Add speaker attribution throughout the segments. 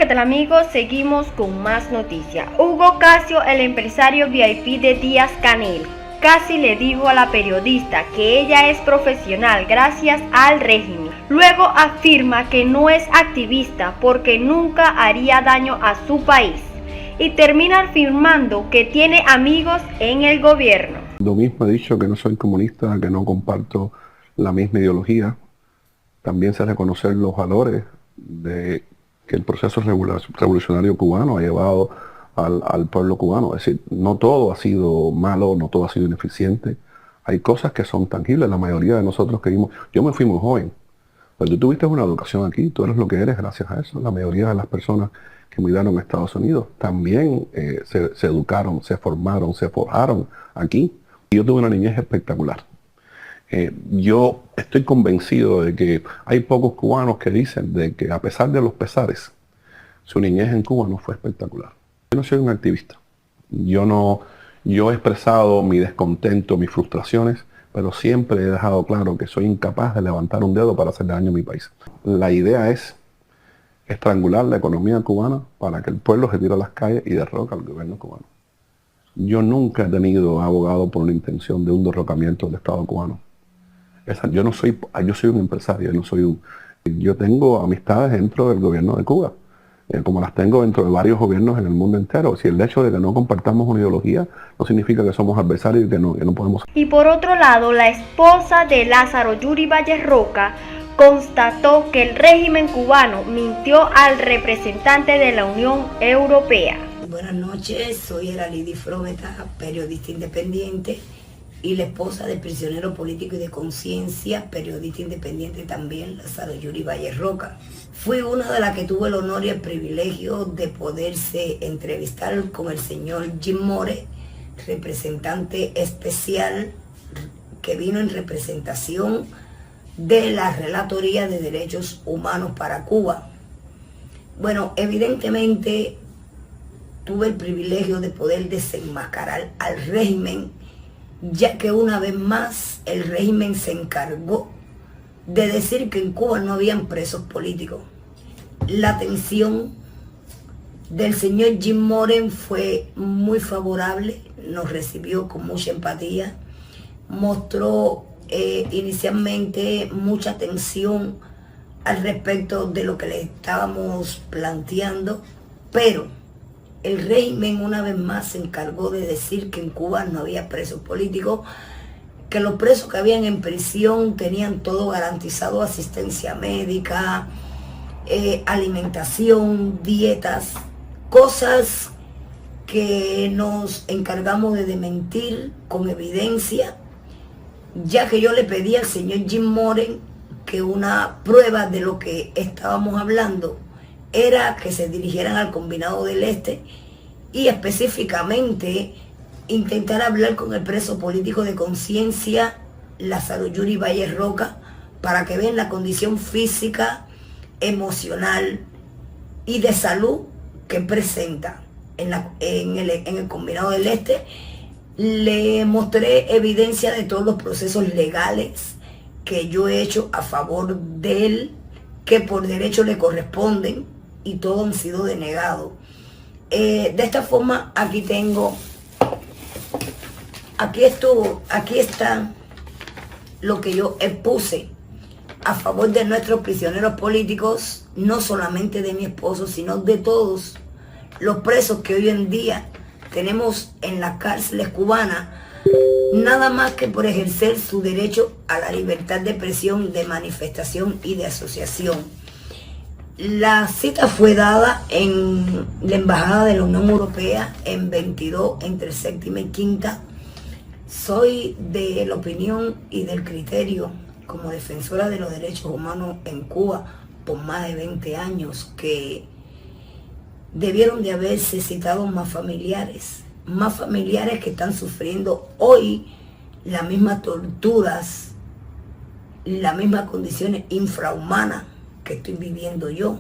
Speaker 1: ¿qué tal amigos? Seguimos con más noticias. Hugo Casio, el empresario VIP de Díaz Canel, casi le dijo a la periodista que ella es profesional gracias al régimen. Luego afirma que no es activista porque nunca haría daño a su país. Y termina afirmando que tiene amigos en el gobierno.
Speaker 2: Lo mismo he dicho que no soy comunista, que no comparto la misma ideología. También sé reconocer los valores de que el proceso revolucionario cubano ha llevado al pueblo cubano. Es decir, no todo ha sido malo, no todo ha sido ineficiente. Hay cosas que son tangibles. La mayoría de nosotros que vimos, yo me fui muy joven, pero tú tuviste una educación aquí, tú eres lo que eres gracias a eso. La mayoría de las personas que emigraron a Estados Unidos también se educaron, se formaron, se forjaron aquí. Y yo tuve una niñez espectacular. Yo estoy convencido de que hay pocos cubanos que dicen de que a pesar de los pesares, su niñez en Cuba no fue espectacular. Yo no soy un activista. Yo he expresado mi descontento, mis frustraciones, pero siempre he dejado claro que soy incapaz de levantar un dedo para hacer daño a mi país. La idea es estrangular la economía cubana para que el pueblo se tire a las calles y derroque al gobierno cubano. Yo nunca he tenido abogado por una intención de un derrocamiento del Estado cubano. Yo soy un empresario, yo tengo amistades dentro del gobierno de Cuba, como las tengo dentro de varios gobiernos en el mundo entero. Si el hecho de que no compartamos una ideología no significa que somos adversarios y que no podemos.
Speaker 1: Y por otro lado, la esposa de Lázaro, Yuri Valle Roca, constató que el régimen cubano mintió al representante de la Unión Europea.
Speaker 3: Buenas noches, soy Eralidi Frometa, periodista independiente y la esposa del prisionero político y de conciencia, periodista independiente también, Lázaro Yuri Valle Roca. Fui una de las que tuvo el honor y el privilegio de poderse entrevistar con el señor Jim More, representante especial que vino en representación de la Relatoría de Derechos Humanos para Cuba. Bueno, evidentemente tuve el privilegio de poder desenmascarar al régimen, ya que una vez más el régimen se encargó de decir que en Cuba no habían presos políticos. La atención del señor Jim Moren fue muy favorable, nos recibió con mucha empatía, mostró inicialmente mucha atención al respecto de lo que le estábamos planteando, pero el régimen una vez más se encargó de decir que en Cuba no había presos políticos, que los presos que habían en prisión tenían todo garantizado, asistencia médica, alimentación, dietas, cosas que nos encargamos de desmentir con evidencia, ya que yo le pedí al señor Jim Moren que una prueba de lo que estábamos hablando era que se dirigieran al Combinado del Este y específicamente intentar hablar con el preso político de conciencia Lázaro Yuri Valle Roca para que vean la condición física, emocional y de salud que presenta en el Combinado del Este. Le mostré evidencia de todos los procesos legales que yo he hecho a favor de él, que por derecho le corresponden, y todos han sido denegados. De esta forma, aquí está lo que yo expuse a favor de nuestros prisioneros políticos, no solamente de mi esposo, sino de todos los presos que hoy en día tenemos en las cárceles cubanas, nada más que por ejercer su derecho a la libertad de expresión, de manifestación y de asociación. La cita fue dada en la Embajada de la Unión Europea en 22, entre séptima y quinta. Soy de la opinión y del criterio, como defensora de los derechos humanos en Cuba por más de 20 años, que debieron de haberse citado más familiares que están sufriendo hoy las mismas torturas, las mismas condiciones infrahumanas que estoy viviendo yo,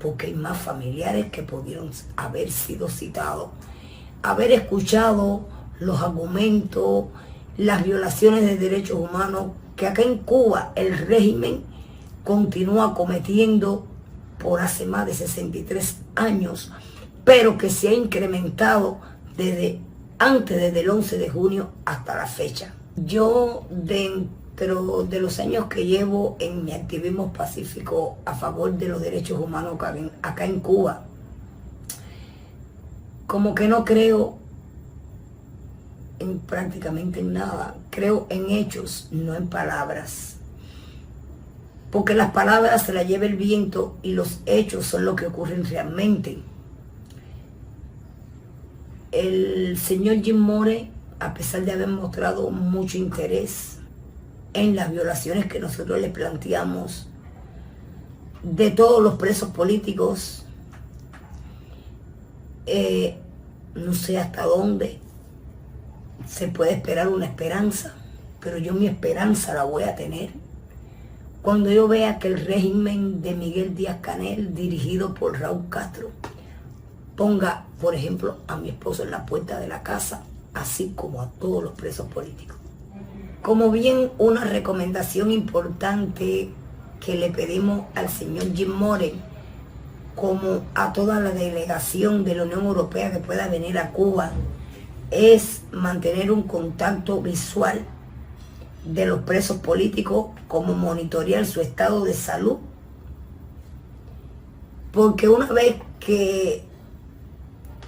Speaker 3: porque hay más familiares que pudieron haber sido citados, haber escuchado los argumentos, las violaciones de derechos humanos que acá en Cuba el régimen continúa cometiendo por hace más de 63 años, pero que se ha incrementado desde el 11 de junio hasta la fecha. Yo, dentro de los años que llevo en mi activismo pacífico a favor de los derechos humanos acá en Cuba, como que no creo en prácticamente nada, creo en hechos, no en palabras. Porque las palabras se las lleva el viento y los hechos son lo que ocurren realmente. El señor Jim Morey, a pesar de haber mostrado mucho interés en las violaciones que nosotros le planteamos de todos los presos políticos, no sé hasta dónde se puede esperar una esperanza, pero yo mi esperanza la voy a tener cuando yo vea que el régimen de Miguel Díaz-Canel, dirigido por Raúl Castro, ponga, por ejemplo, a mi esposo en la puerta de la casa, así como a todos los presos políticos. Como bien una recomendación importante que le pedimos al señor Jim Morey, como a toda la delegación de la Unión Europea que pueda venir a Cuba, es mantener un contacto visual de los presos políticos, como monitorear su estado de salud, porque una vez que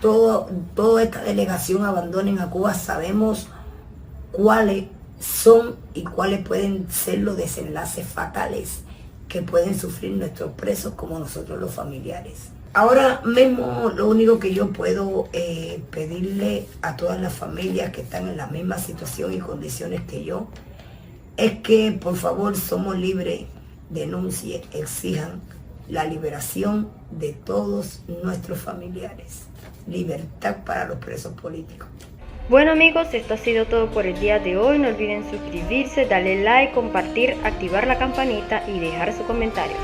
Speaker 3: toda esta delegación abandonen a Cuba, sabemos cuáles son y cuáles pueden ser los desenlaces fatales que pueden sufrir nuestros presos como nosotros los familiares. Ahora mismo lo único que yo puedo pedirle a todas las familias que están en la misma situación y condiciones que yo, es que por favor Somos Libres denuncie, exijan la liberación de todos nuestros familiares. Libertad para los presos políticos.
Speaker 1: Bueno amigos, esto ha sido todo por el día de hoy. No olviden suscribirse, darle like, compartir, activar la campanita y dejar su comentario.